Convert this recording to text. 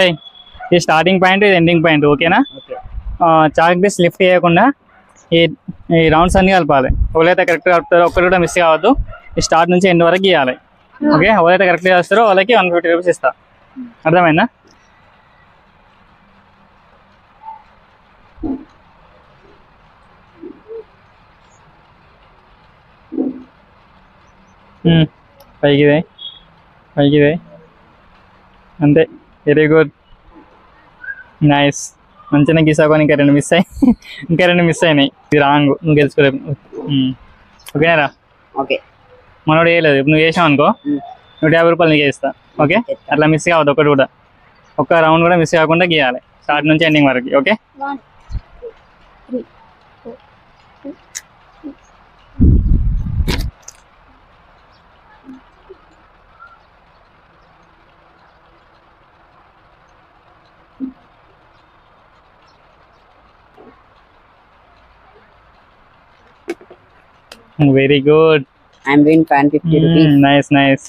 ఇది starting point, ఇది ending point. ఓకేనా? చాక్ పీస్ లిఫ్ట్ చేయకుండా ఈ రౌండ్స్ అన్ని కలపాలి. ఎవరైతే కరెక్ట్ కలుపుతారో ఒక్కరు కూడా మిస్ కావద్దు. ఈ స్టార్ట్ నుంచి ఎండ్ వరకు గీయాలి. ఓకే, ఎవరైతే కరెక్ట్ చేస్తారో వాళ్ళకి 150 రూపీస్ ఇస్తా. అర్థమైందా? పైకిదే అంతే. Very good, nice. మంచిగా గీసాకొని ఇంకా 2 మిస్ అయినాయి. ఇది రాంగ్, నువ్వు గెలుచుకోలేవు. ఓకేనారా? ఓకే. మనోడు వేయలేదు, ఇప్పుడు నువ్వు చేసావు అనుకో 150 రూపాయలు నీకు ఇస్తా. ఓకే, అట్లా మిస్ కావద్దు ఒకటి కూడా. ఒక్క రౌండ్ కూడా మిస్ కాకుండా గీయాలి స్టార్ట్ నుంచి ఎండింగ్ వరకు. Okay, very good. I'm win 50 rupees. Nice.